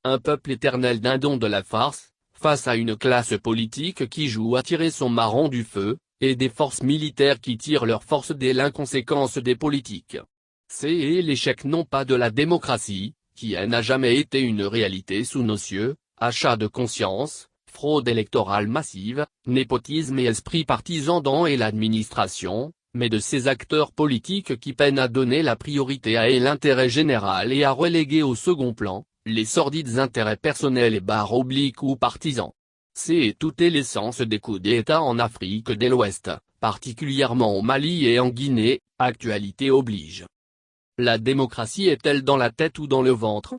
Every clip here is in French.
un peuple éternel dindon de la farce, face à une classe politique qui joue à tirer son marron du feu, et des forces militaires qui tirent leur force de l'inconséquence des politiques. C'est l'échec non pas de la démocratie, qui n'a jamais été une réalité sous nos cieux, achat de conscience, fraude électorale massive, népotisme et esprit partisan dans l'administration, mais de ces acteurs politiques qui peinent à donner la priorité à l'intérêt général et à reléguer au second plan les sordides intérêts personnels et / ou partisans. C'est toute l'essence des coups d'État en Afrique de l'Ouest, particulièrement au Mali et en Guinée, actualité oblige. La démocratie est-elle dans la tête ou dans le ventre?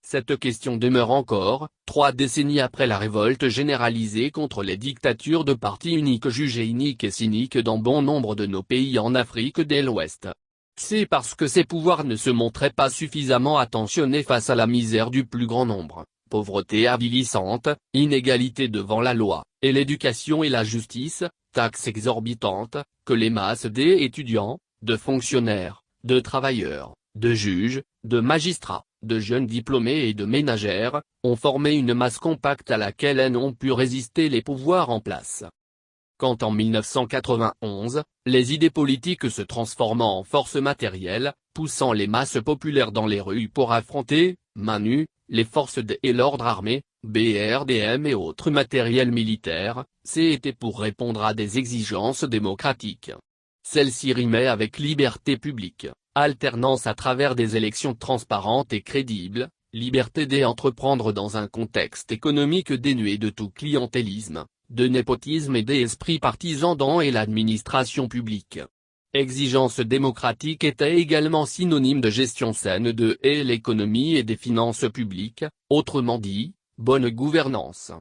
Cette question demeure encore, 3 décennies après la révolte généralisée contre les dictatures de partis uniques jugées iniques et cyniques dans bon nombre de nos pays en Afrique de l'Ouest. C'est parce que ces pouvoirs ne se montraient pas suffisamment attentionnés face à la misère du plus grand nombre, pauvreté avilissante, inégalité devant la loi, et l'éducation et la justice, taxes exorbitantes, que les masses d'étudiants, de fonctionnaires, de travailleurs, de juges, de magistrats, de jeunes diplômés et de ménagères, ont formé une masse compacte à laquelle n'ont pu résister les pouvoirs en place. Quand en 1991, les idées politiques se transformant en force matérielle, poussant les masses populaires dans les rues pour affronter, main nue, les forces de l'ordre armé, BRDM et autres matériels militaires, c'était pour répondre à des exigences démocratiques. Celle-ci rimait avec liberté publique, alternance à travers des élections transparentes et crédibles, liberté d'entreprendre dans un contexte économique dénué de tout clientélisme, de népotisme et d'esprit partisan dans l'administration publique. Exigence démocratique était également synonyme de gestion saine de l'économie et des finances publiques, autrement dit, bonne gouvernance.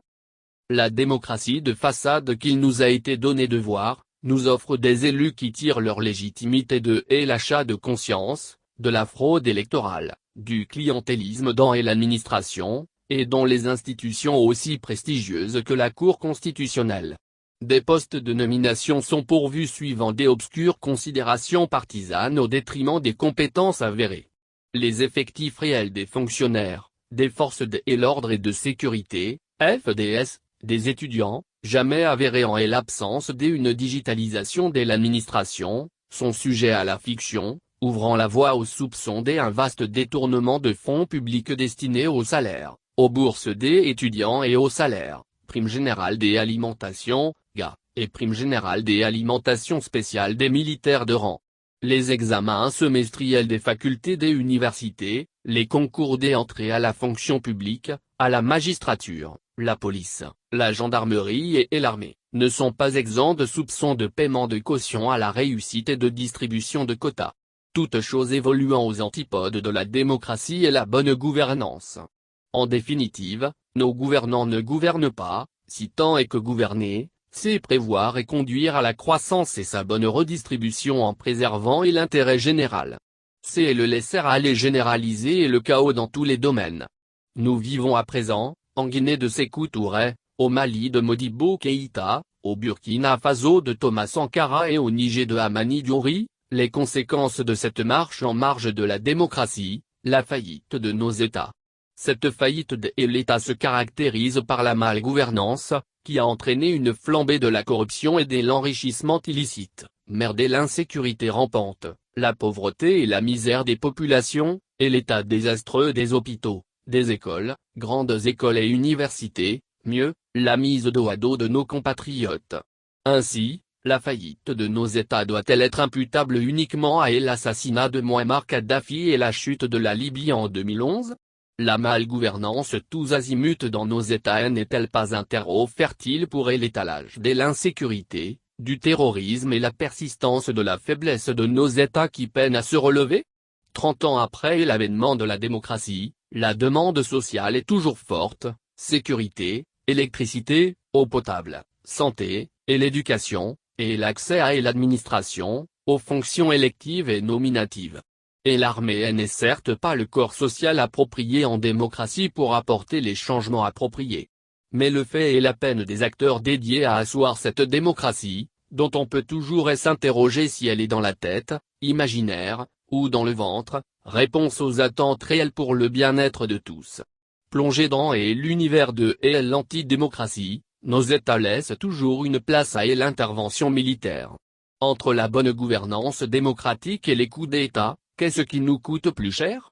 La démocratie de façade qu'il nous a été donné de voir, nous offre des élus qui tirent leur légitimité de l'achat de conscience, de la fraude électorale, du clientélisme dans l'administration, et dont les institutions aussi prestigieuses que la Cour constitutionnelle. Des postes de nomination sont pourvus suivant des obscures considérations partisanes au détriment des compétences avérées. Les effectifs réels des fonctionnaires, des forces de l'ordre et de sécurité, FDS, des étudiants, jamais avérés en l'absence d'une digitalisation de l'administration, sont sujets à la fiction, ouvrant la voie aux soupçons d'un vaste détournement de fonds publics destinés aux salaires, aux bourses des étudiants et aux salaires, prime générale des alimentations, GA, et prime générale des alimentations spéciales des militaires de rang. Les examens semestriels des facultés des universités, les concours d'entrée à la fonction publique, à la magistrature, la police, la gendarmerie et l'armée, ne sont pas exempts de soupçons de paiement de caution à la réussite et de distribution de quotas. Toutes choses évoluant aux antipodes de la démocratie et la bonne gouvernance. En définitive, nos gouvernants ne gouvernent pas, si tant est que gouverner, c'est prévoir et conduire à la croissance et sa bonne redistribution en préservant l'intérêt général. C'est le laisser-aller généralisé et le chaos dans tous les domaines. Nous vivons à présent, en Guinée de Sékou Touré, au Mali de Modibo Keïta, au Burkina Faso de Thomas Sankara et au Niger de Hamani Diori, les conséquences de cette marche en marge de la démocratie, la faillite de nos États. Cette faillite de l'État se caractérise par la malgouvernance, qui a entraîné une flambée de la corruption et de l'enrichissement illicite, mère de l'insécurité rampante, la pauvreté et la misère des populations, et l'état désastreux des hôpitaux, des écoles, grandes écoles et universités, mieux, la mise dos à dos de nos compatriotes. Ainsi, la faillite de nos États doit-elle être imputable uniquement à l'assassinat de Mouammar Kadhafi et la chute de la Libye en 2011? La malgouvernance tous azimuts dans nos États n'est-elle pas un terreau fertile pour l'étalage de l'insécurité, du terrorisme et la persistance de la faiblesse de nos États qui peinent à se relever? 30 ans après l'avènement de la démocratie, la demande sociale est toujours forte, sécurité, électricité, eau potable, santé, et l'éducation, et l'accès à l'administration, aux fonctions électives et nominatives. Et l'armée n'est certes pas le corps social approprié en démocratie pour apporter les changements appropriés. Mais le fait et la peine des acteurs dédiés à asseoir cette démocratie, dont on peut toujours s'interroger si elle est dans la tête, imaginaire, ou dans le ventre, réponse aux attentes réelles pour le bien-être de tous. Plongé dans l'univers de l'antidémocratie, nos États laissent toujours une place à l'intervention militaire. Entre la bonne gouvernance démocratique et les coups d'État, qu'est-ce qui nous coûte plus cher ?